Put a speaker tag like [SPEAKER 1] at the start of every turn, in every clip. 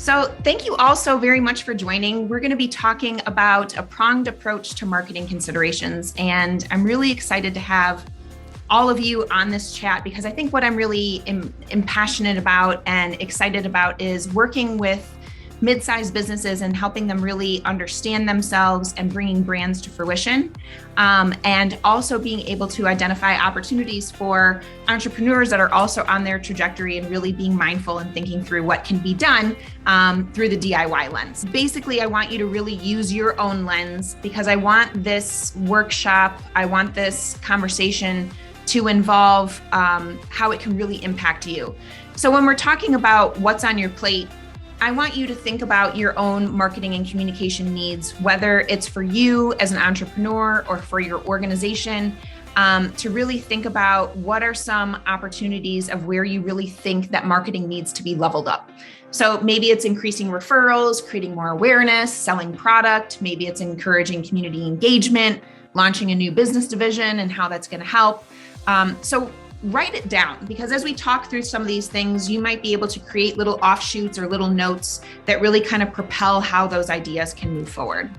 [SPEAKER 1] So thank you all so very much for joining. We're going to be talking about a pronged approach to marketing considerations. And I'm really excited to have all of you on this chat because I think what I'm really passionate about and excited about is working with mid-sized businesses and helping them really understand themselves and bringing brands to fruition, and also being able to identify opportunities for entrepreneurs that are also on their trajectory and really being mindful and thinking through what can be done through the DIY lens. Basically, I want you to really use your own lens because I want this workshop, I want this conversation to involve how it can really impact you. So when we're talking about what's on your plate, I want you to think about your own marketing and communication needs, whether it's for you as an entrepreneur or for your organization, to really think about what are some opportunities of where you really think that marketing needs to be leveled up. So maybe it's increasing referrals, creating more awareness, selling product. Maybe it's encouraging community engagement, launching a new business division and how that's going to help. So write it down, because as we talk through some of these things, you might be able to create little offshoots or little notes that really kind of propel how those ideas can move forward.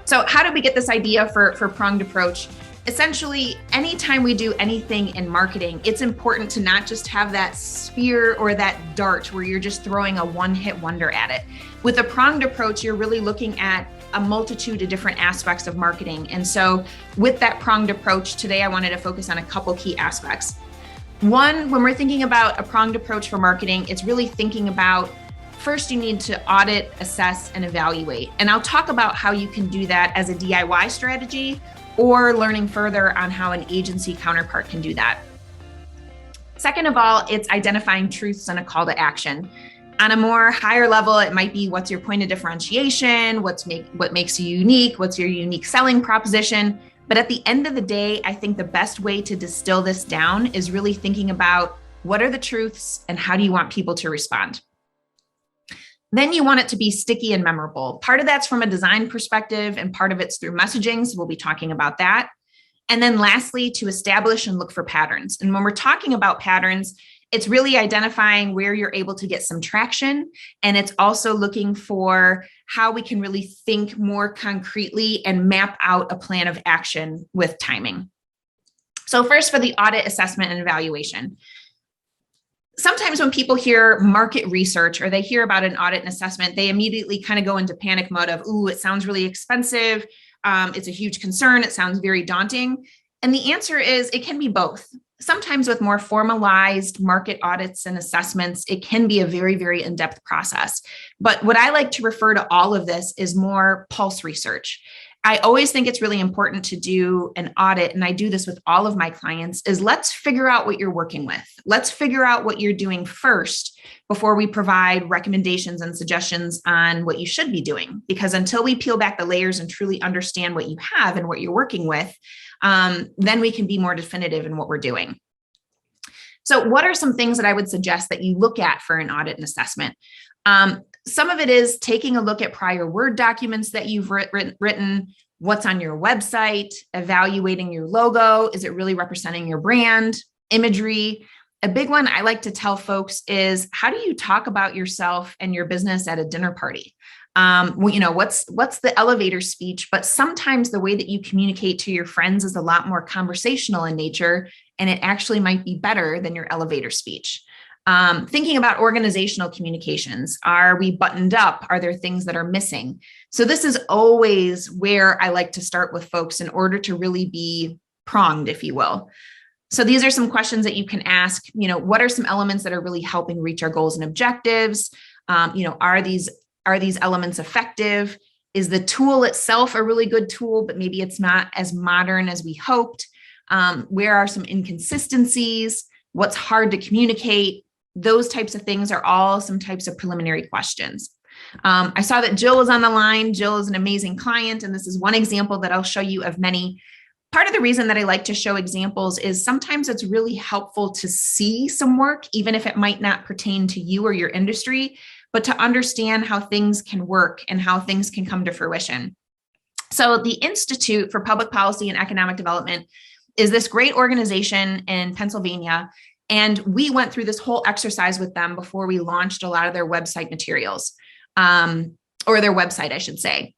[SPEAKER 1] So how did we get this idea for pronged approach? Essentially, anytime we do anything in marketing, it's important to not just have that spear or that dart where you're just throwing a one-hit wonder at it. With a pronged approach, you're really looking at a multitude of different aspects of marketing. And so with that pronged approach, today I wanted to focus on a couple key aspects. One, when we're thinking about a pronged approach for marketing, it's really thinking about, first, you need to audit, assess, and evaluate. And I'll talk about how you can do that as a DIY strategy or learning further on how an agency counterpart can do that. Second of all, it's identifying truths and a call to action. On a more higher level, it might be what's your point of differentiation, what makes you unique, what's your unique selling proposition. But at the end of the day, I think the best way to distill this down is really thinking about what are the truths and how do you want people to respond. Then you want it to be sticky and memorable. Part of that's from a design perspective and part of it's through messaging. So we'll be talking about that. And then lastly, to establish and look for patterns. And when we're talking about patterns, it's really identifying where you're able to get some traction. And it's also looking for how we can really think more concretely and map out a plan of action with timing. So first, for the audit, assessment, and evaluation. Sometimes when people hear market research or they hear about an audit and assessment, they immediately kind of go into panic mode of, ooh, it sounds really expensive. It's a huge concern. It sounds very daunting. And the answer is it can be both. Sometimes with more formalized market audits and assessments, it can be a very, very in-depth process. But what I like to refer to all of this is more pulse research. I always think it's really important to do an audit, and I do this with all of my clients, is let's figure out what you're working with. Let's figure out what you're doing first before we provide recommendations and suggestions on what you should be doing. Because until we peel back the layers and truly understand what you have and what you're working with, then we can be more definitive in what we're doing. So what are some things that I would suggest that you look at for an audit and assessment? Some of it is taking a look at prior Word documents that you've written, what's on your website, evaluating your logo. Is it really representing your brand, imagery? A big one I like to tell folks is, how do you talk about yourself and your business at a dinner party? What's the elevator speech? But sometimes the way that you communicate to your friends is a lot more conversational in nature, and it actually might be better than your elevator speech. Thinking about organizational communications. Are we buttoned up? Are there things that are missing? So this is always where I like to start with folks in order to really be pronged, if you will. So these are some questions that you can ask. What are some elements that are really helping reach our goals and objectives? Are these elements effective? Is the tool itself a really good tool, but maybe it's not as modern as we hoped? Where are some inconsistencies? What's hard to communicate? Those types of things are all some types of preliminary questions. I saw that Jill was on the line. Jill is an amazing client, and this is one example that I'll show you of many. Part of the reason that I like to show examples is sometimes it's really helpful to see some work, even if it might not pertain to you or your industry, but to understand how things can work and how things can come to fruition. So the Institute for Public Policy and Economic Development is this great organization in Pennsylvania. And we went through this whole exercise with them before we launched a lot of their website materials, or their website, I should say.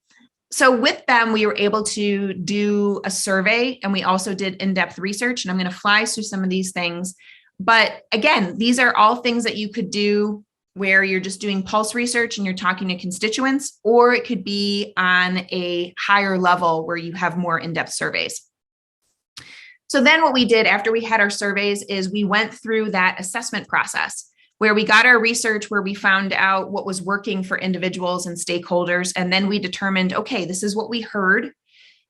[SPEAKER 1] So with them, we were able to do a survey, and we also did in-depth research, and I'm going to fly through some of these things. But again, these are all things that you could do where you're just doing pulse research and you're talking to constituents, or it could be on a higher level where you have more in-depth surveys. So then what we did after we had our surveys is we went through that assessment process where we got our research, where we found out what was working for individuals and stakeholders. And then we determined, okay, this is what we heard.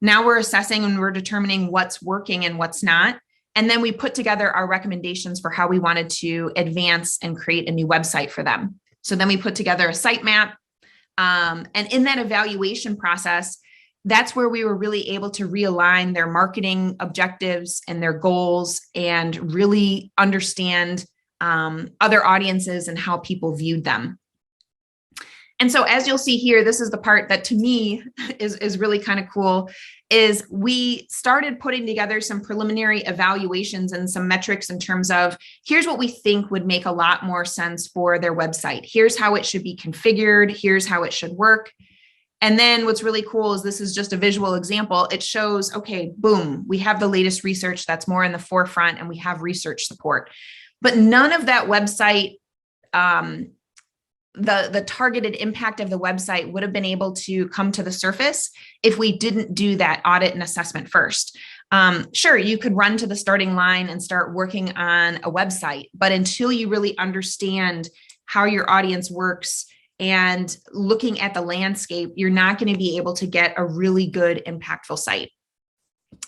[SPEAKER 1] Now we're assessing and we're determining what's working and what's not. And then we put together our recommendations for how we wanted to advance and create a new website for them. So then we put together a sitemap. And in that evaluation process, that's where we were really able to realign their marketing objectives and their goals and really understand other audiences and how people viewed them. And so as you'll see here, this is the part that to me is really kind of cool, is we started putting together some preliminary evaluations and some metrics in terms of, here's what we think would make a lot more sense for their website. Here's how it should be configured. Here's how it should work. And then what's really cool is this is just a visual example. It shows, okay, boom, we have the latest research that's more in the forefront and we have research support. But none of that website, the targeted impact of the website would have been able to come to the surface if we didn't do that audit and assessment first. Sure, you could run to the starting line and start working on a website, but until you really understand how your audience works and looking at the landscape, you're not going to be able to get a really good, impactful site.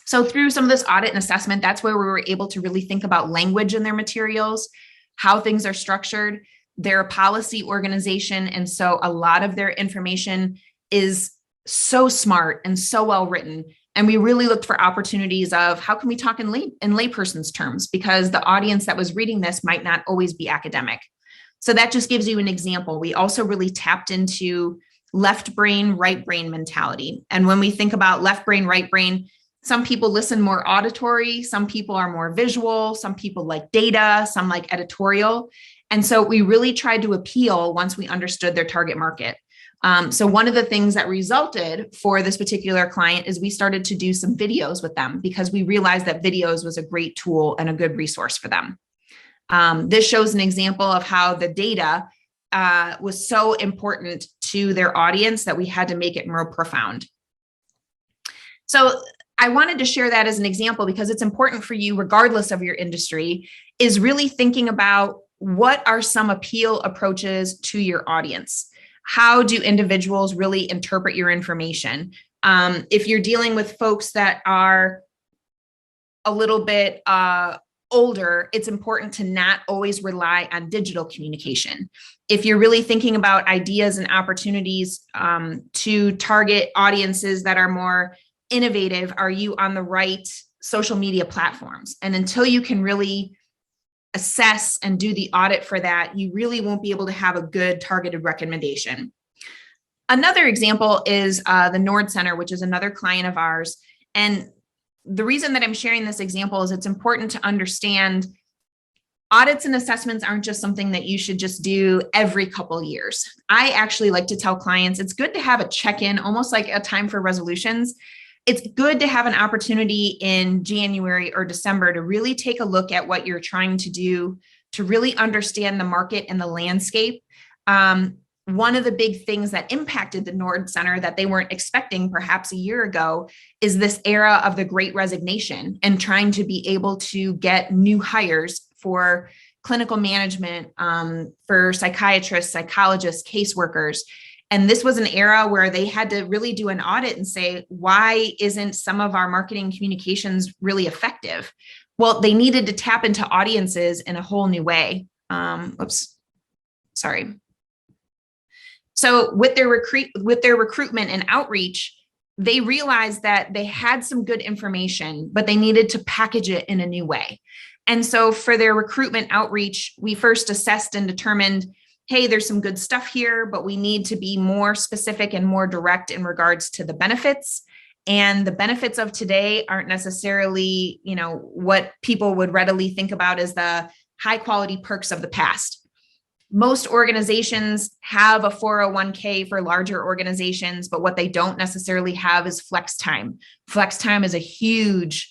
[SPEAKER 1] So through some of this audit and assessment, that's where we were able to really think about language in their materials, how things are structured. They're a policy organization, and so a lot of their information is so smart and so well written. And we really looked for opportunities of how can we talk in layperson's terms, because the audience that was reading this might not always be academic. So that just gives you an example. We also really tapped into left brain, right brain mentality. And when we think about left brain, right brain, some people listen more auditory, some people are more visual, some people like data, some like editorial. And so we really tried to appeal once we understood their target market. So one of the things that resulted for this particular client is we started to do some videos with them because we realized that videos was a great tool and a good resource for them. This shows an example of how the data was so important to their audience that we had to make it more profound. So I wanted to share that as an example because it's important for you, regardless of your industry, is really thinking about what are some appeal approaches to your audience? How do individuals really interpret your information? If you're dealing with folks that are a little bit older, it's important to not always rely on digital communication. If you're really thinking about ideas and opportunities to target audiences that are more innovative, are you on the right social media platforms? And until you can really assess and do the audit for that, you really won't be able to have a good targeted recommendation. Another example is the Nord Center, which is another client of ours. And the reason that I'm sharing this example is it's important to understand audits and assessments aren't just something that you should just do every couple of years. I actually like to tell clients it's good to have a check-in, almost like a time for resolutions. It's good to have an opportunity in January or December to really take a look at what you're trying to do, to really understand the market and the landscape. One of the big things that impacted the Nord Center that they weren't expecting perhaps a year ago is this era of the Great Resignation and trying to be able to get new hires for clinical management, for psychiatrists, psychologists, caseworkers. And this was an era where they had to really do an audit and say, why isn't some of our marketing communications really effective? Well, they needed to tap into audiences in a whole new way. So with their recruitment and outreach, they realized that they had some good information, but they needed to package it in a new way. And so for their recruitment outreach, we first assessed and determined, hey, there's some good stuff here, but we need to be more specific and more direct in regards to the benefits. And the benefits of today aren't necessarily, what people would readily think about as the high quality perks of the past. Most organizations have a 401k for larger organizations, but what they don't necessarily have is flex time. Flex time is a huge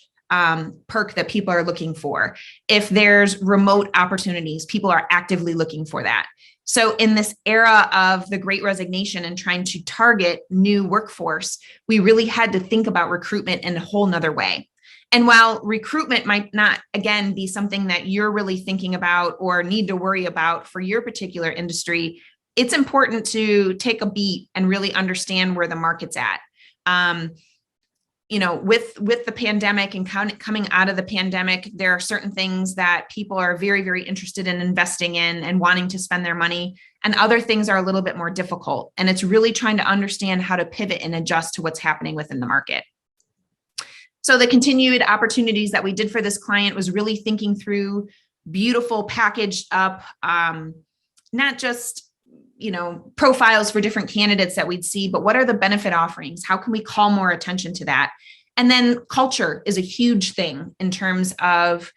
[SPEAKER 1] perk that people are looking for. If there's remote opportunities, people are actively looking for that. So in this era of the Great Resignation and trying to target new workforce, we really had to think about recruitment in a whole nother way. And while recruitment might not, again, be something that you're really thinking about or need to worry about for your particular industry, it's important to take a beat and really understand where the market's at. With the pandemic and coming out of the pandemic, there are certain things that people are very, very interested in investing in and wanting to spend their money. And other things are a little bit more difficult. And it's really trying to understand how to pivot and adjust to what's happening within the market. So the continued opportunities that we did for this client was really thinking through beautiful packaged up, not just profiles for different candidates that we'd see, but what are the benefit offerings? How can we call more attention to that? And then culture is a huge thing in terms of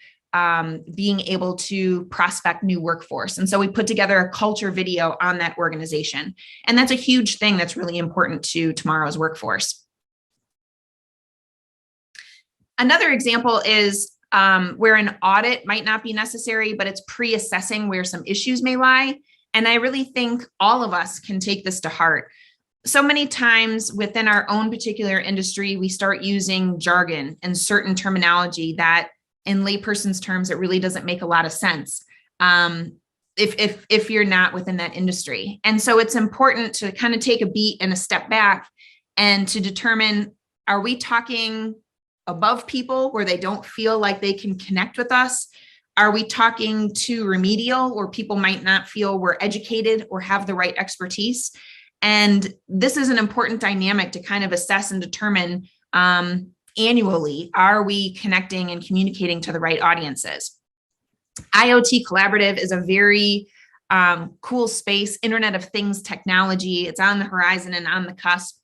[SPEAKER 1] being able to prospect new workforce. And so we put together a culture video on that organization. And that's a huge thing that's really important to tomorrow's workforce. Another example is where an audit might not be necessary, but it's pre-assessing where some issues may lie. And I really think all of us can take this to heart. So many times within our own particular industry, we start using jargon and certain terminology that in layperson's terms, it really doesn't make a lot of sense if you're not within that industry. And so it's important to kind of take a beat and a step back and to determine, are we talking above people where they don't feel like they can connect with us? Are we talking too remedial where people might not feel we're educated or have the right expertise? And this is an important dynamic to kind of assess and determine annually, are we connecting and communicating to the right audiences? IoT Collaborative is a very cool space, Internet of Things technology. It's on the horizon and on the cusp.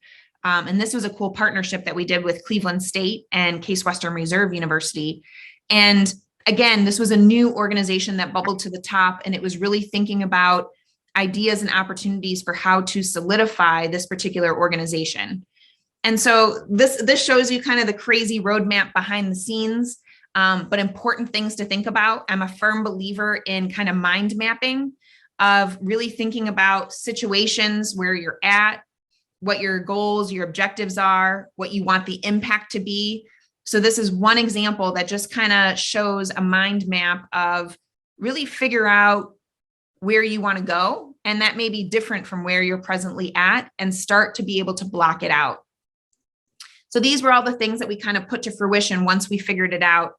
[SPEAKER 1] And this was a cool partnership that we did with Cleveland State and Case Western Reserve University. And again, this was a new organization that bubbled to the top, and it was really thinking about ideas and opportunities for how to solidify this particular organization. And so this shows you kind of the crazy roadmap behind the scenes, but important things to think about. I'm a firm believer in kind of mind mapping of really thinking about situations where you're at, what your goals, your objectives are, what you want the impact to be. So this is one example that just kind of shows a mind map of really figure out where you want to go. And that may be different from where you're presently at, and start to be able to block it out. So these were all the things that we kind of put to fruition once we figured it out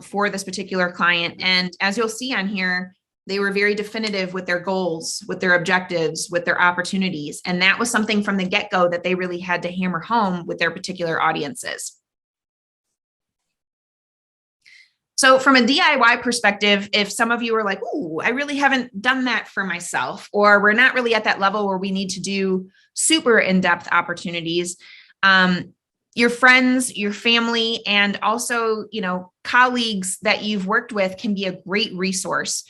[SPEAKER 1] for this particular client. And as you'll see on here, they were very definitive with their goals, with their objectives, with their opportunities. And that was something from the get-go that they really had to hammer home with their particular audiences. So from a DIY perspective, if some of you are like, ooh, I really haven't done that for myself, or we're not really at that level where we need to do super in-depth opportunities, your friends, your family, and also, colleagues that you've worked with can be a great resource.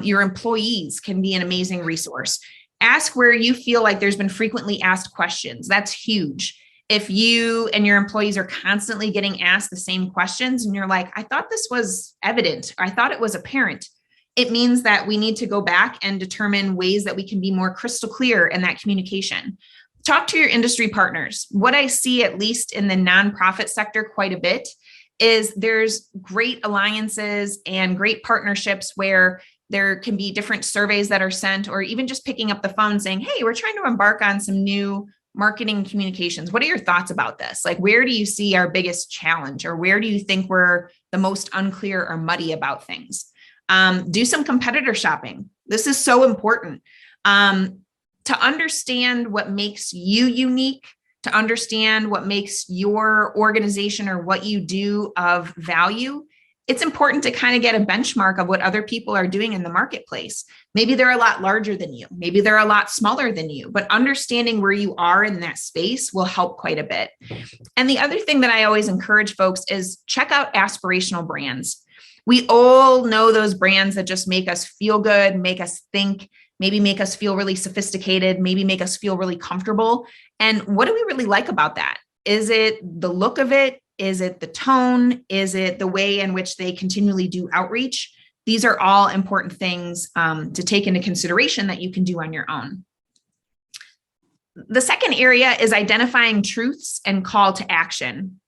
[SPEAKER 1] Your employees can be an amazing resource. Ask where you feel like there's been frequently asked questions. That's huge. If you and your employees are constantly getting asked the same questions and you're like, I thought this was evident, or I thought it was apparent, it means that we need to go back and determine ways that we can be more crystal clear in that communication. Talk to your industry partners. What I see, at least in the nonprofit sector quite a bit, is there's great alliances and great partnerships where there can be different surveys that are sent, or even just picking up the phone saying, hey, we're trying to embark on some new marketing communications. What are your thoughts about this? Like, where do you see our biggest challenge, or where do you think we're the most unclear or muddy about things? Do some competitor shopping. This is so important. To understand what makes you unique, to understand what makes your organization or what you do of value, it's important to kind of get a benchmark of what other people are doing in the marketplace. Maybe they're a lot larger than you. Maybe they're a lot smaller than you, but understanding where you are in that space will help quite a bit. And the other thing that I always encourage folks is check out aspirational brands. We all know those brands that just make us feel good, make us think, maybe make us feel really sophisticated, maybe make us feel really comfortable. And what do we really like about that? Is it the look of it? Is it the tone? Is it the way in which they continually do outreach? These are all important things to take into consideration that you can do on your own. The second area is identifying truths and call to action.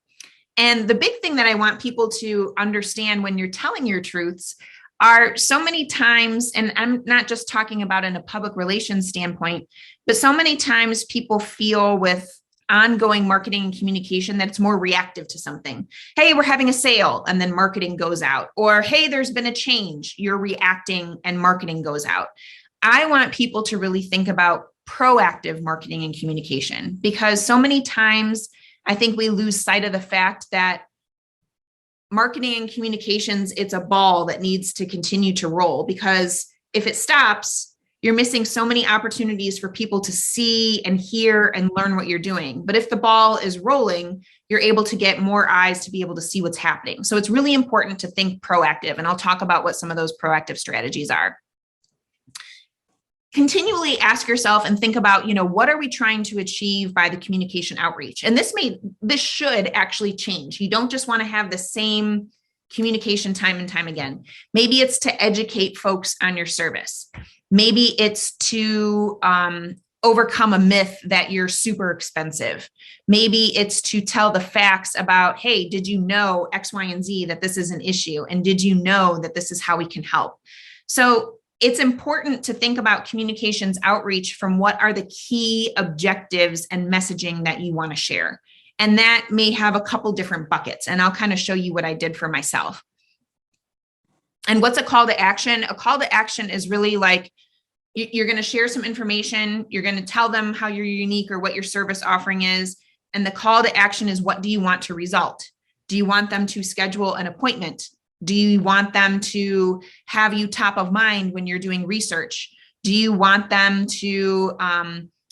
[SPEAKER 1] And the big thing that I want people to understand when you're telling your truths are so many times, and I'm not just talking about in a public relations standpoint, but so many times people feel with ongoing marketing and communication that it's more reactive to something. Hey, we're having a sale, and then marketing goes out. Or, hey, there's been a change, you're reacting and marketing goes out. I want people to really think about proactive marketing and communication, because so many times I think we lose sight of the fact that marketing and communications, it's a ball that needs to continue to roll, because if it stops, you're missing so many opportunities for people to see and hear and learn what you're doing. But if the ball is rolling, you're able to get more eyes to be able to see what's happening. So it's really important to think proactive. And I'll talk about what some of those proactive strategies are. Continually ask yourself and think about, what are we trying to achieve by the communication outreach? And this should actually change. You don't just want to have the same communication time and time again. Maybe it's to educate folks on your service. Maybe it's to overcome a myth that you're super expensive. Maybe it's to tell the facts about, hey, did you know X, Y, and Z, that this is an issue? And did you know that this is how we can help? So it's important to think about communications outreach from what are the key objectives and messaging that you want to share. And that may have a couple different buckets, and I'll kind of show you what I did for myself. And what's a call to action? A call to action is really like, you're going to share some information. You're going to tell them how you're unique or what your service offering is. And the call to action is, what do you want to result? Do you want them to schedule an appointment? Do you want them to have you top of mind when you're doing research? Do you want them to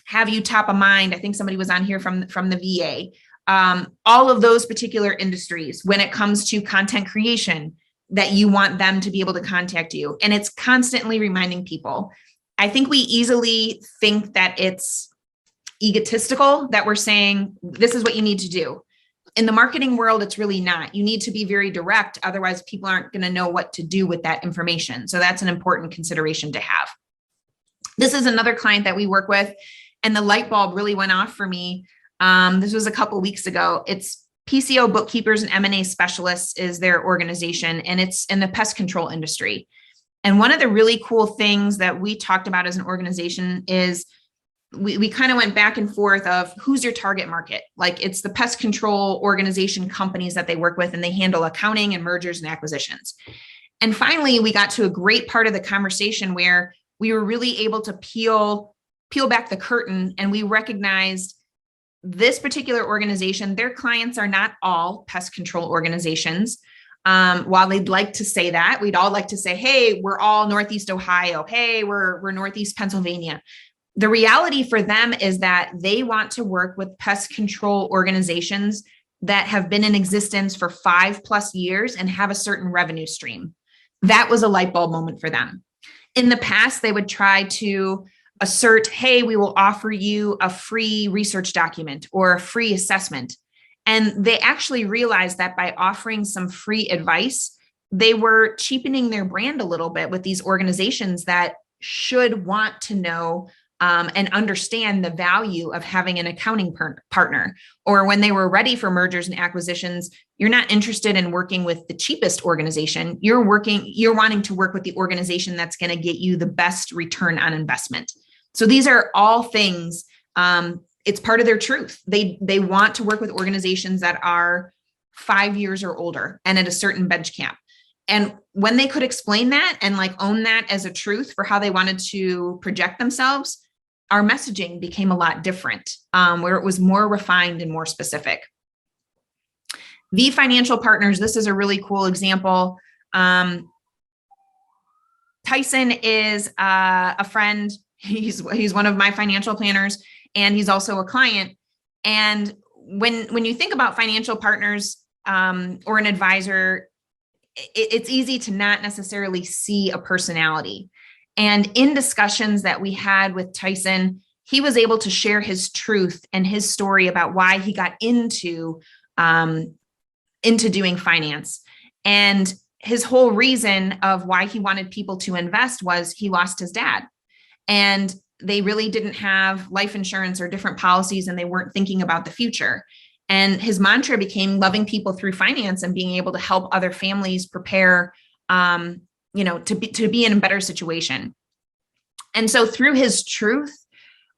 [SPEAKER 1] have you top of mind? I think somebody was on here from the VA. All of those particular industries, when it comes to content creation, that you want them to be able to contact you. And it's constantly reminding people. I think we easily think that it's egotistical, that we're saying, this is what you need to do. In the marketing world, it's really not. You need to be very direct. Otherwise, people aren't going to know what to do with that information. So that's an important consideration to have. This is another client that we work with, and the light bulb really went off for me. This was a couple weeks ago. It's PCO Bookkeepers and M&A Specialists is their organization, and it's in the pest control industry. And one of the really cool things that we talked about as an organization is we kind of went back and forth of who's your target market. Like, it's the pest control organization companies that they work with, and they handle accounting and mergers and acquisitions. And finally, we got to a great part of the conversation where we were really able to peel back the curtain, and we recognized this particular organization, their clients are not all pest control organizations. While they'd like to say that, we'd all like to say, hey, we're all Northeast Ohio. Hey, we're Northeast Pennsylvania. The reality for them is that they want to work with pest control organizations that have been in existence for 5+ years and have a certain revenue stream. That was a light bulb moment for them. In the past, they would try to assert, hey, we will offer you a free research document or a free assessment. And they actually realized that by offering some free advice, they were cheapening their brand a little bit with these organizations that should want to know and understand the value of having an accounting partner. Or when they were ready for mergers and acquisitions, you're not interested in working with the cheapest organization. You're wanting to work with the organization that's going to get you the best return on investment. So these are all things, it's part of their truth. They want to work with organizations that are 5 years or older and at a certain bench cap. And when they could explain that and own that as a truth for how they wanted to project themselves, our messaging became a lot different, where it was more refined and more specific. The financial partners, this is a really cool example. Tyson is a friend. He's one of my financial planners, and he's also a client. And when you think about financial partners or an advisor, it's easy to not necessarily see a personality. And in discussions that we had with Tyson, he was able to share his truth and his story about why he got into doing finance. And his whole reason of why he wanted people to invest was he lost his dad. And they really didn't have life insurance or different policies, and they weren't thinking about the future. And his mantra became loving people through finance and being able to help other families prepare, to be in a better situation. And so through his truth,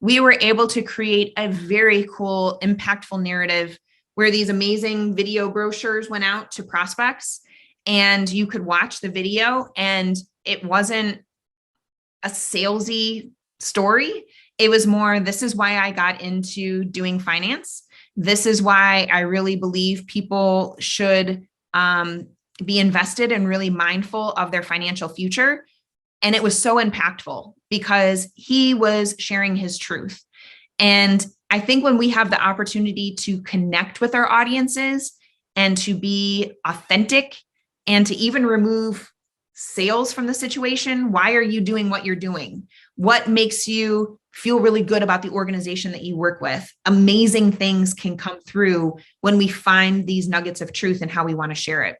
[SPEAKER 1] we were able to create a very cool, impactful narrative where these amazing video brochures went out to prospects, and you could watch the video, and it wasn't a salesy story. It was more, this is why I got into doing finance. This is why I really believe people should be invested and really mindful of their financial future. And it was so impactful because he was sharing his truth. And I think when we have the opportunity to connect with our audiences and to be authentic and to even remove sales from the situation, why are you doing what you're doing? What makes you feel really good about the organization that you work with? Amazing things can come through when we find these nuggets of truth and how we want to share it.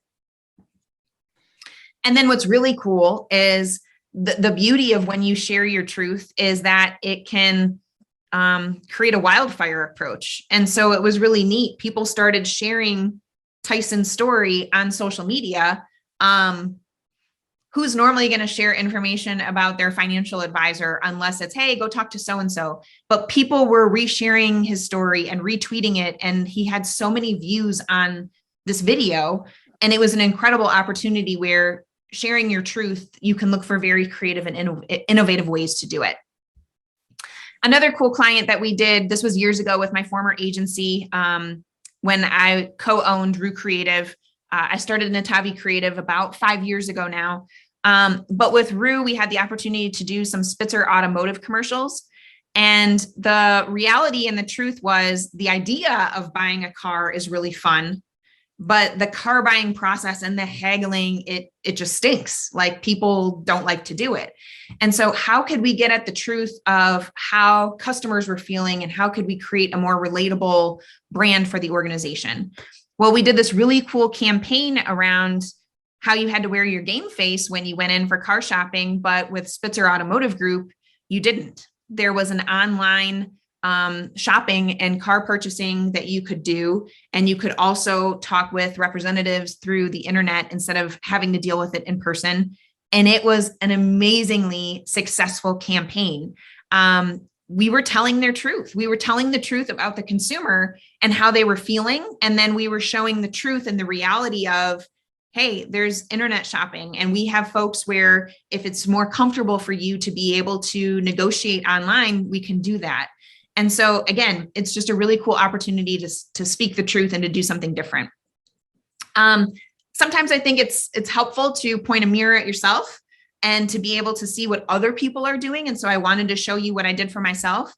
[SPEAKER 1] And then what's really cool is the beauty of when you share your truth is that it can create a wildfire approach. And so it was really neat. People started sharing Tyson's story on social media. Who's normally going to share information about their financial advisor unless it's, hey, go talk to so-and-so. But people were resharing his story and retweeting it. And he had so many views on this video. And it was an incredible opportunity where sharing your truth, you can look for very creative and innovative ways to do it. Another cool client that we did, this was years ago with my former agency, when I co-owned Rue Creative. I started Notavi Creative about 5 years ago now. But with Rue, we had the opportunity to do some Spitzer automotive commercials. And the reality and the truth was the idea of buying a car is really fun, but the car buying process and the haggling, it just stinks. Like, people don't like to do it. And so how could we get at the truth of how customers were feeling, and how could we create a more relatable brand for the organization? Well, we did this really cool campaign around how you had to wear your game face when you went in for car shopping, but with Spitzer Automotive Group, you didn't. There was an online shopping and car purchasing that you could do. And you could also talk with representatives through the internet instead of having to deal with it in person. And it was an amazingly successful campaign. We were telling their truth. We were telling the truth about the consumer and how they were feeling. And then we were showing the truth and the reality of, hey, there's internet shopping. And we have folks where if it's more comfortable for you to be able to negotiate online, we can do that. And so again, it's just a really cool opportunity to speak the truth and to do something different. Sometimes I think it's helpful to point a mirror at yourself and to be able to see what other people are doing. And so I wanted to show you what I did for myself.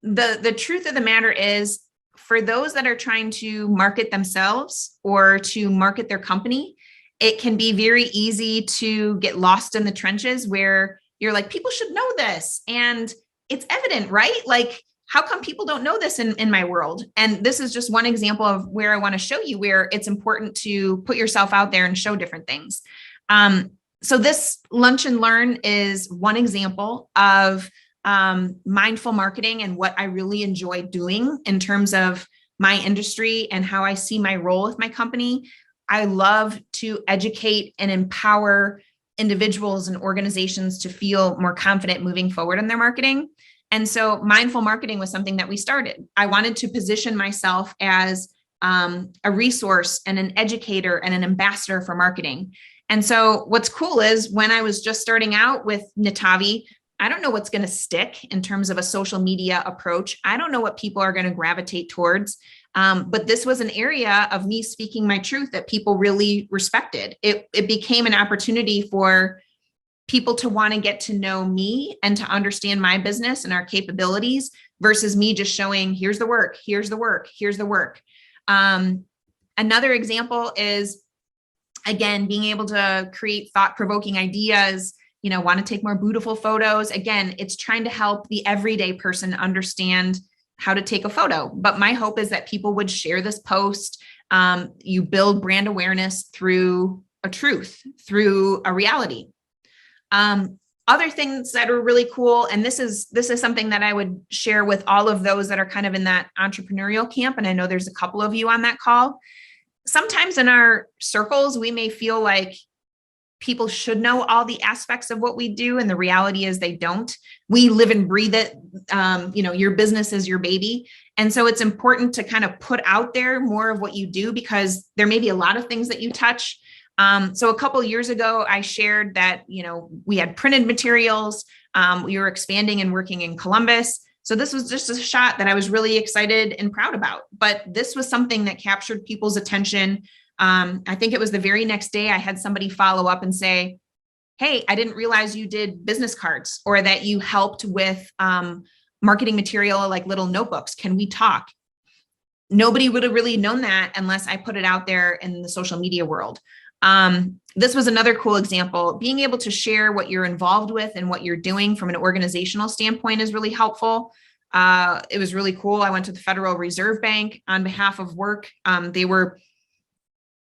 [SPEAKER 1] The truth of the matter is, for those that are trying to market themselves or to market their company, it can be very easy to get lost in the trenches where you're like, people should know this. And it's evident, right? Like, how come people don't know this in my world? And this is just one example of where I want to show you where it's important to put yourself out there and show different things. So this Lunch and Learn is one example of mindful marketing and what I really enjoy doing in terms of my industry and how I see my role with my company. I love to educate and empower individuals and organizations to feel more confident moving forward in their marketing. And so mindful marketing was something that we started. I wanted to position myself as a resource and an educator and an ambassador for marketing. And so what's cool is when I was just starting out with Notavi, I don't know what's going to stick in terms of a social media approach. I don't know what people are going to gravitate towards. But this was an area of me speaking my truth that people really respected. It became an opportunity for people to want to get to know me and to understand my business and our capabilities versus me just showing, here's the work, here's the work, here's the work. Another example is Again, being able to create thought-provoking ideas, want to take more beautiful photos. Again, it's trying to help the everyday person understand how to take a photo. But my hope is that people would share this post. You build brand awareness through a truth, through a reality. Other things that are really cool, and this is something that I would share with all of those that are kind of in that entrepreneurial camp, and I know there's a couple of you on that call. Sometimes in our circles, we may feel like people should know all the aspects of what we do, and the reality is they don't. We live and breathe it. Your business is your baby. And so it's important to kind of put out there more of what you do, because there may be a lot of things that you touch. So a couple of years ago, I shared that, we had printed materials. We were expanding and working in Columbus. So this was just a shot that I was really excited and proud about. But this was something that captured people's attention. I think it was the very next day I had somebody follow up and say, hey, I didn't realize you did business cards, or that you helped with marketing material like little notebooks. Can we talk? Nobody would have really known that unless I put it out there in the social media world. This was another cool example. Being able to share what you're involved with and what you're doing from an organizational standpoint is really helpful. It was really cool. I went to the Federal Reserve Bank on behalf of work.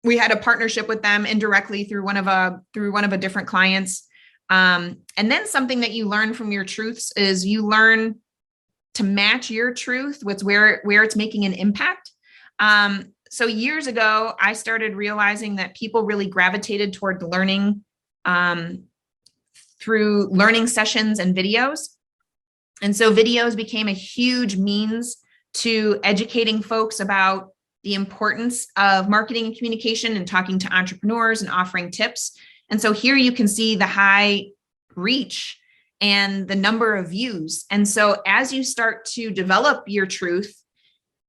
[SPEAKER 1] We had a partnership with them indirectly through one of a different clients. And then something that you learn from your truths is you learn to match your truth with where it's making an impact. So years ago, I started realizing that people really gravitated toward learning through learning sessions and videos. And so videos became a huge means to educating folks about the importance of marketing and communication and talking to entrepreneurs and offering tips. And so here you can see the high reach and the number of views. And so as you start to develop your truth,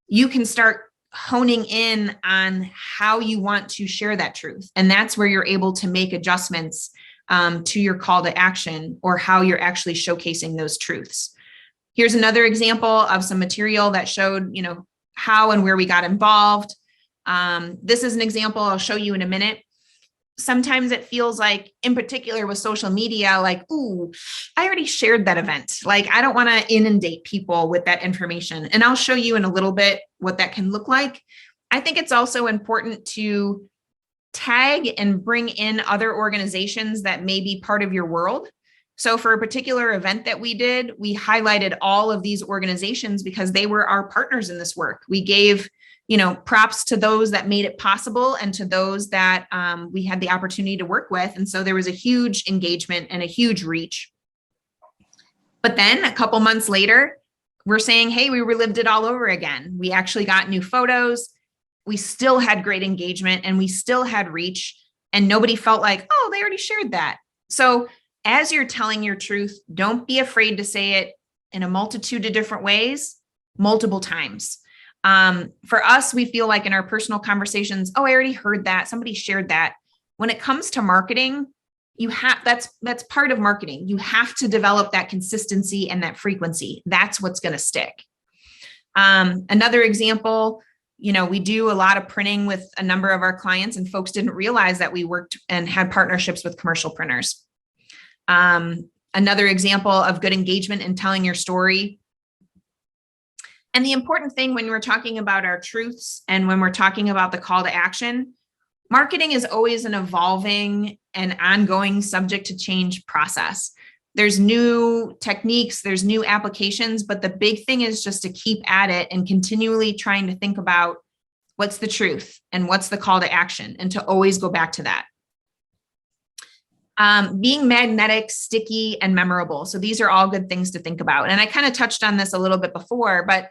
[SPEAKER 1] you can start honing in on how you want to share that truth. And that's where you're able to make adjustments to your call to action, or how you're actually showcasing those truths. Here's another example of some material that showed, how and where we got involved. This is an example I'll show you in a minute. Sometimes it feels like, in particular with social media, like, ooh, I already shared that event. Like, I don't want to inundate people with that information. And I'll show you in a little bit what that can look like. I think it's also important to tag and bring in other organizations that may be part of your world. So for a particular event that we did, we highlighted all of these organizations because they were our partners in this work. We gave props to those that made it possible and to those that we had the opportunity to work with. And so there was a huge engagement and a huge reach. But then a couple months later, we're saying, hey, we relived it all over again. We actually got new photos. We still had great engagement and we still had reach, and nobody felt like, oh, they already shared that. So as you're telling your truth, don't be afraid to say it in a multitude of different ways, multiple times. For us, we feel like in our personal conversations, oh, I already heard that. Somebody shared that. When it comes to marketing, that's part of marketing. You have to develop that consistency and that frequency. That's what's going to stick. Another example, we do a lot of printing with a number of our clients, and folks didn't realize that we worked and had partnerships with commercial printers. Another example of good engagement in telling your story. And the important thing when we're talking about our truths and when we're talking about the call to action, marketing is always an evolving and ongoing subject to change process. There's new techniques, there's new applications, but the big thing is just to keep at it and continually trying to think about what's the truth and what's the call to action, and to always go back to that. Being magnetic, sticky, and memorable. So these are all good things to think about. And I kind of touched on this a little bit before, but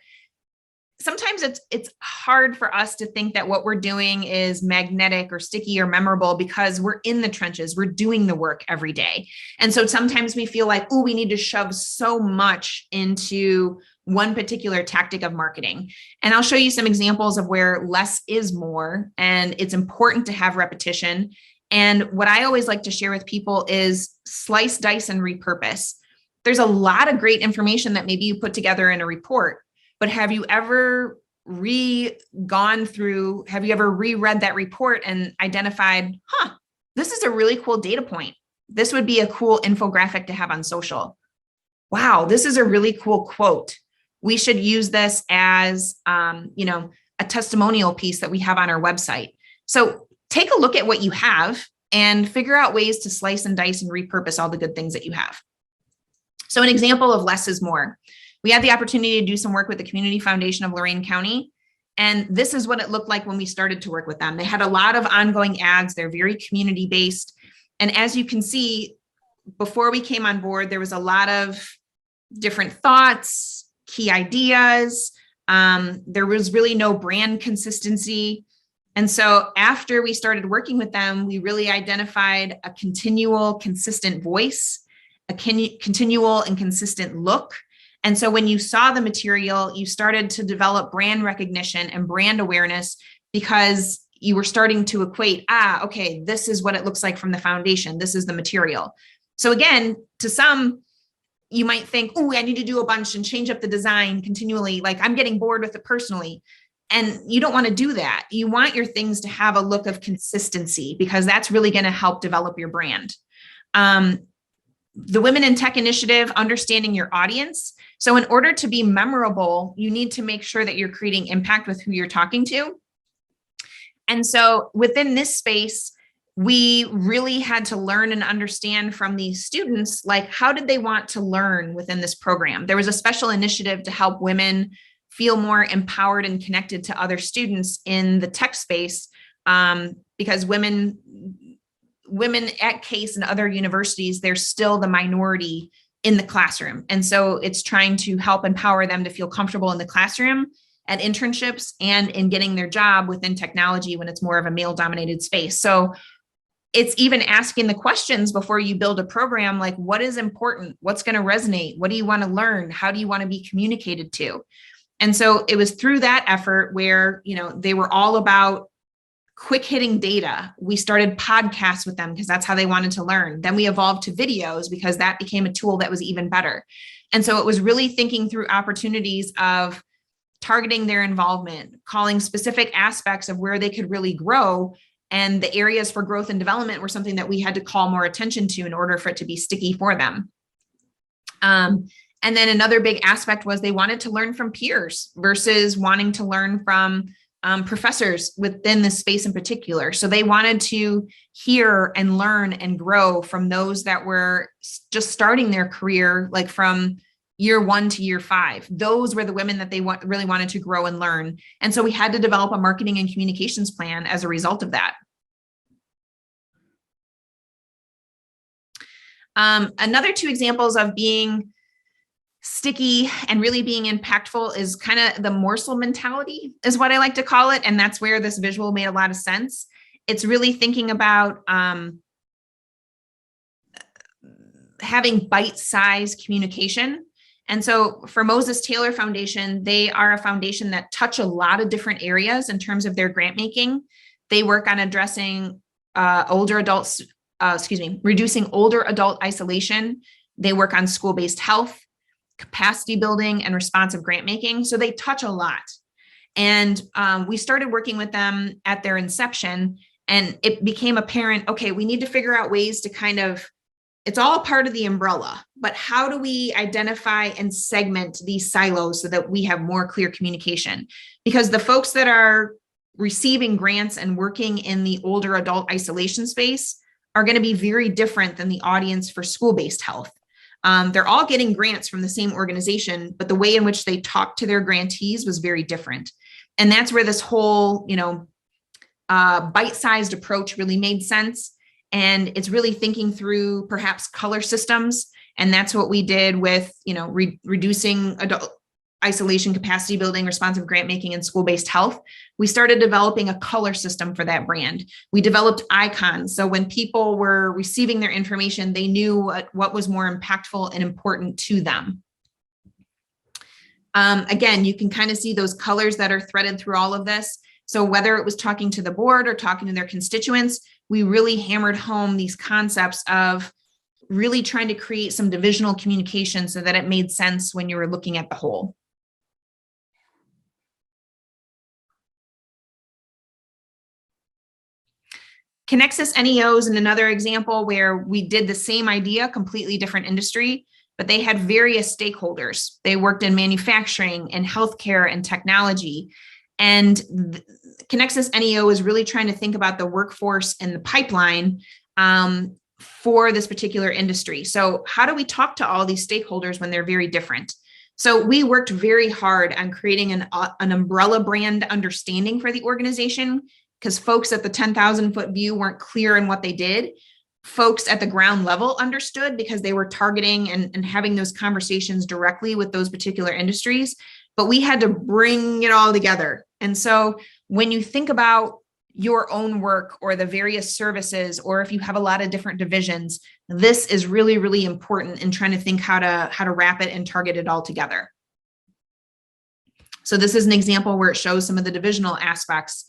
[SPEAKER 1] sometimes it's hard for us to think that what we're doing is magnetic or sticky or memorable because we're in the trenches, we're doing the work every day. And so sometimes we feel like, oh, we need to shove so much into one particular tactic of marketing. And I'll show you some examples of where less is more, and it's important to have repetition. And what I always like to share with people is slice, dice, and repurpose. There's a lot of great information that maybe you put together in a report, but have you ever gone through, have you ever reread that report and identified, this is a really cool data point. This would be a cool infographic to have on social. Wow, this is a really cool quote. We should use this as, a testimonial piece that we have on our website. So take a look at what you have and figure out ways to slice and dice and repurpose all the good things that you have. So an example of less is more. We had the opportunity to do some work with the Community Foundation of Lorain County. And this is what it looked like when we started to work with them. They had a lot of ongoing ads. They're very community-based. And as you can see, before we came on board, there was a lot of different thoughts, key ideas. There was really no brand consistency. And so after we started working with them, we really identified a continual, consistent voice, a continual and consistent look. And so when you saw the material, you started to develop brand recognition and brand awareness because you were starting to equate, okay, this is what it looks like from the foundation. This is the material. So again, to some, you might think, oh, I need to do a bunch and change up the design continually. Like I'm getting bored with it personally. And you don't want to do that. You want your things to have a look of consistency because that's really going to help develop your brand. The Women in Tech Initiative, understanding your audience. So in order to be memorable, you need to make sure that you're creating impact with who you're talking to. And so within this space, we really had to learn and understand from these students, like how did they want to learn within this program? There was a special initiative to help women feel more empowered and connected to other students in the tech space because women at Case and other universities, they're still the minority in the classroom. And so it's trying to help empower them to feel comfortable in the classroom, at internships, and in getting their job within technology when it's more of a male-dominated space. So it's even asking the questions before you build a program, like what is important? What's going to resonate? What do you want to learn? How do you want to be communicated to? And so it was through that effort where, they were all about quick hitting data. We started podcasts with them because that's how they wanted to learn. Then we evolved to videos because that became a tool that was even better. And so it was really thinking through opportunities of targeting their involvement, calling specific aspects of where they could really grow. And the areas for growth and development were something that we had to call more attention to in order for it to be sticky for them. And then another big aspect was they wanted to learn from peers versus wanting to learn from professors within this space in particular. So they wanted to hear and learn and grow from those that were just starting their career, like from year 1 to year 5. Those were the women that they really wanted to grow and learn. And so we had to develop a marketing and communications plan as a result of that. Another 2 examples of being sticky and really being impactful is kind of the morsel mentality is what I like to call it. And that's where this visual made a lot of sense. It's really thinking about having bite-sized communication. And so for Moses Taylor Foundation, they are a foundation that touch a lot of different areas in terms of their grant making. They work on addressing reducing older adult isolation. They work on school-based health, capacity building, and responsive grant making. So they touch a lot. And we started working with them at their inception, and it became apparent, okay, we need to figure out ways to it's all part of the umbrella, but how do we identify and segment these silos so that we have more clear communication? Because the folks that are receiving grants and working in the older adult isolation space are going to be very different than the audience for school-based health. They're all getting grants from the same organization, but the way in which they talk to their grantees was very different. And that's where this whole, bite-sized approach really made sense. And it's really thinking through perhaps color systems. And that's what we did with, reducing adult isolation, capacity building, responsive grant making, and school-based health. We started developing a color system for that brand. We developed icons. So when people were receiving their information, they knew what was more impactful and important to them. Again, you can kind of see those colors that are threaded through all of this. So whether it was talking to the board or talking to their constituents, we really hammered home these concepts of really trying to create some divisional communication so that it made sense when you were looking at the whole. Connexus NEO is another example where we did the same idea, completely different industry, but they had various stakeholders. They worked in manufacturing and healthcare and technology. And Connexus NEO is really trying to think about the workforce and the pipeline for this particular industry. So how do we talk to all these stakeholders when they're very different? So we worked very hard on creating an umbrella brand understanding for the organization, because folks at the 10,000 foot view weren't clear in what they did. Folks at the ground level understood because they were targeting and having those conversations directly with those particular industries, but we had to bring it all together. And so when you think about your own work or the various services, or if you have a lot of different divisions, this is really, really important in trying to think how to wrap it and target it all together. So this is an example where it shows some of the divisional aspects,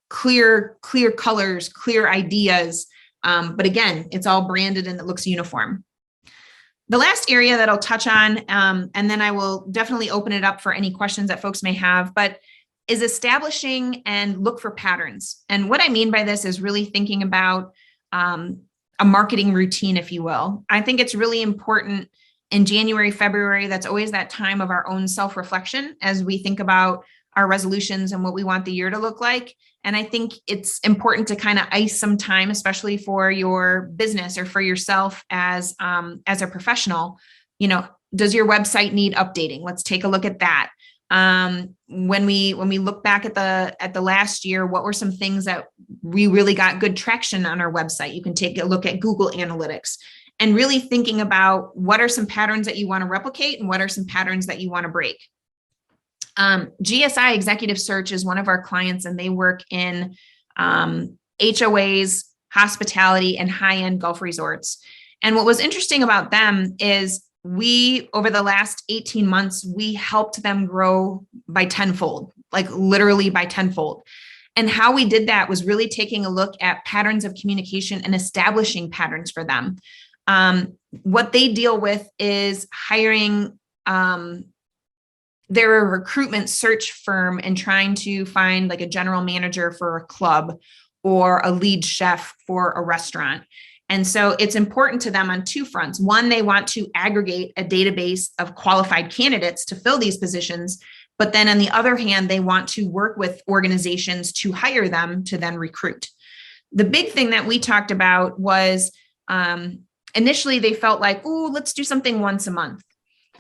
[SPEAKER 1] clear colors, clear ideas. But again, it's all branded and it looks uniform. The last area that I'll touch on, and then I will definitely open it up for any questions that folks may have, but is establishing and look for patterns. And what I mean by this is really thinking about a marketing routine, if you will. I think it's really important in January, February, that's always that time of our own self-reflection as we think about our resolutions and what we want the year to look like. And I think it's important to kind of ice some time, especially for your business or for yourself as a professional. You know, does your website need updating? Let's take a look at that. When we look back at the last year, what were some things that we really got good traction on our website? You can take a look at Google Analytics and really thinking about what are some patterns that you want to replicate and what are some patterns that you want to break. GSI Executive Search is one of our clients, and they work in HOAs, hospitality, and high-end golf resorts. And what was interesting about them is over the last 18 months, we helped them grow by tenfold, like literally by tenfold. And how we did that was really taking a look at patterns of communication and establishing patterns for them. What they deal with is hiring, they're a recruitment search firm and trying to find like a general manager for a club or a lead chef for a restaurant. And so it's important to them on two fronts. One, they want to aggregate a database of qualified candidates to fill these positions. But then on the other hand, they want to work with organizations to hire them to then recruit. The big thing that we talked about was initially they felt like, oh, let's do something once a month.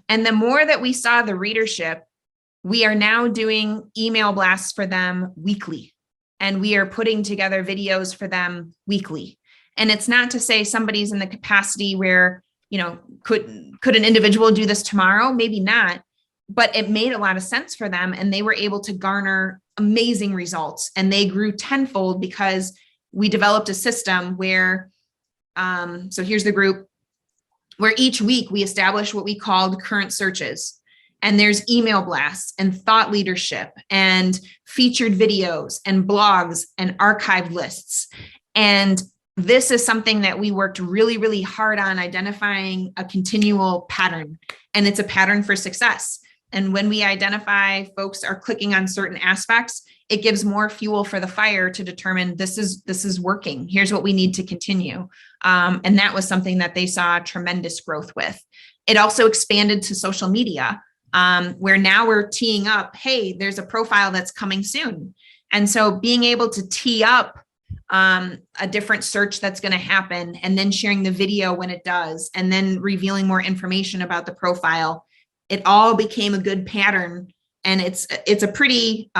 [SPEAKER 1] And the more that we saw the readership, we are now doing email blasts for them weekly. And we are putting together videos for them weekly. And it's not to say somebody's in the capacity where, you know, could an individual do this tomorrow? Maybe not, but it made a lot of sense for them. And they were able to garner amazing results. And they grew tenfold because we developed a system where, so here's the group, where each week we establish what we called current searches. And there's email blasts and thought leadership and featured videos and blogs and archived lists. And this is something that we worked really, really hard on identifying a continual pattern, and it's a pattern for success. And when we identify folks are clicking on certain aspects, it gives more fuel for the fire to determine this is working. Here's what we need to continue. And that was something that they saw tremendous growth with. It also expanded to social media, where now we're teeing up, hey, there's a profile that's coming soon. And so being able to tee up a different search that's going to happen, and then sharing the video when it does, and then revealing more information about the profile, it all became a good pattern. And it's a pretty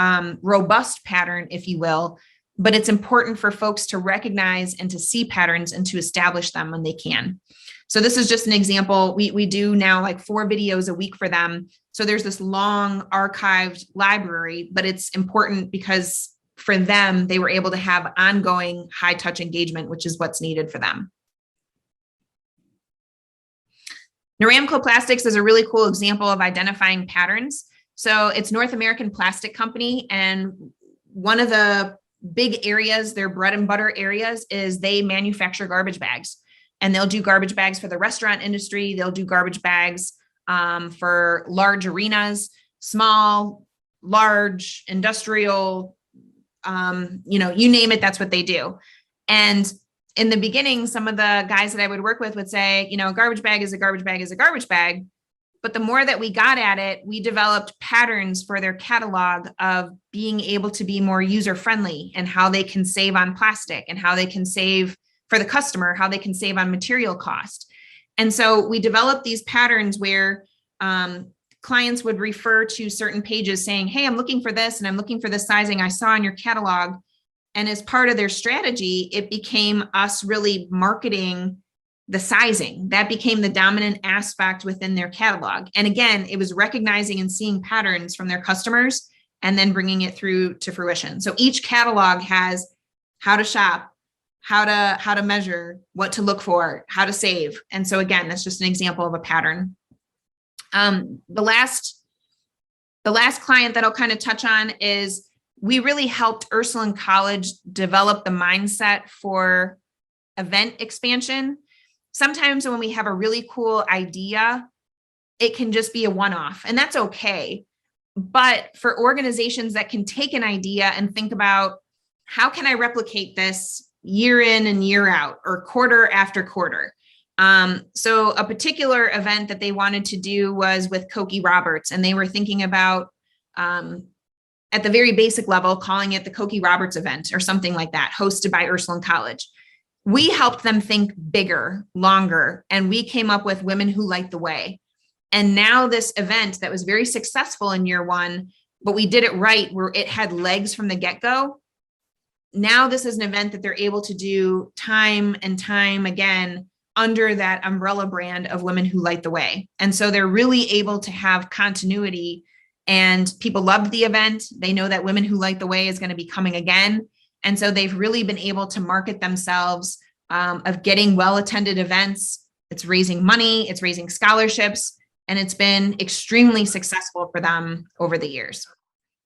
[SPEAKER 1] robust pattern, if you will, but it's important for folks to recognize and to see patterns and to establish them when they can. So this is just an example. We do now like 4 videos a week for them. So there's this long archived library, but it's important because for them, they were able to have ongoing high touch engagement, which is what's needed for them. Noramco Plastics is a really cool example of identifying patterns. So it's North American plastic company. And one of the big areas, their bread and butter areas, is they manufacture garbage bags. And they'll do garbage bags for the restaurant industry. They'll do garbage bags for large arenas, small, large, industrial, you name it, that's what they do. And in the beginning, some of the guys that I would work with would say, a garbage bag is a garbage bag is a garbage bag. But the more that we got at it, we developed patterns for their catalog of being able to be more user-friendly and how they can save on plastic and how they can save for the customer, how they can save on material cost. And so we developed these patterns where clients would refer to certain pages saying, hey, I'm looking for this and I'm looking for this sizing I saw in your catalog. And as part of their strategy, it became us really marketing the sizing. That became the dominant aspect within their catalog. And again, it was recognizing and seeing patterns from their customers and then bringing it through to fruition. So each catalog has how to shop, how to measure, what to look for, how to save. And so again, that's just an example of a pattern. The last client that I'll kind of touch on is we really helped Ursuline College develop the mindset for event expansion. Sometimes when we have a really cool idea, it can just be a one-off, and that's okay. But for organizations that can take an idea and think about, how can I replicate this year in and year out or quarter after quarter? So a particular event that they wanted to do was with Cokie Roberts, and they were thinking about, at the very basic level, calling it the Cokie Roberts event or something like that, hosted by Ursuline College. We helped them think bigger, longer, and we came up with Women Who Light the Way. And now this event that was very successful in year one, but we did it right, where it had legs from the get-go. Now this is an event that they're able to do time and time again under that umbrella brand of Women Who Light the Way. And so they're really able to have continuity, and people loved the event. They know that Women Who Light the Way is going to be coming again. And so they've really been able to market themselves of getting well-attended events. It's raising money, it's raising scholarships, and it's been extremely successful for them over the years.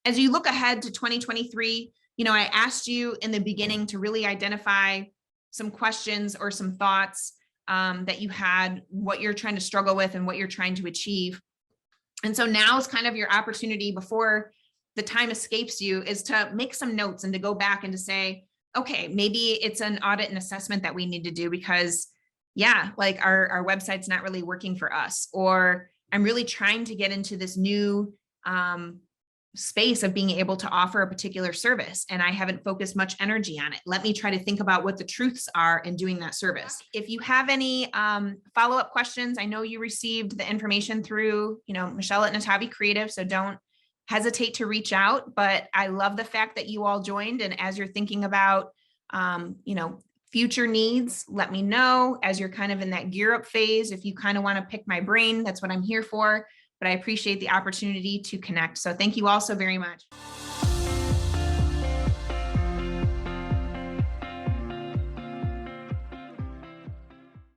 [SPEAKER 1] As you look ahead to 2023, I asked you in the beginning to really identify some questions or some thoughts that you had, what you're trying to struggle with and what you're trying to achieve. And so now is kind of your opportunity before the time escapes you, is to make some notes and to go back and to say, okay, maybe it's an audit and assessment that we need to do because, like our website's not really working for us, or I'm really trying to get into this new space of being able to offer a particular service, and I haven't focused much energy on it. Let me try to think about what the truths are in doing that service. If you have any follow-up questions, I know you received the information through, Michelle at Notavi Creative, so don't hesitate to reach out. But I love the fact that you all joined, and as you're thinking about, future needs, let me know as you're kind of in that gear up phase. If you kind of want to pick my brain, that's what I'm here for. But I appreciate the opportunity to connect. So thank you all so very much.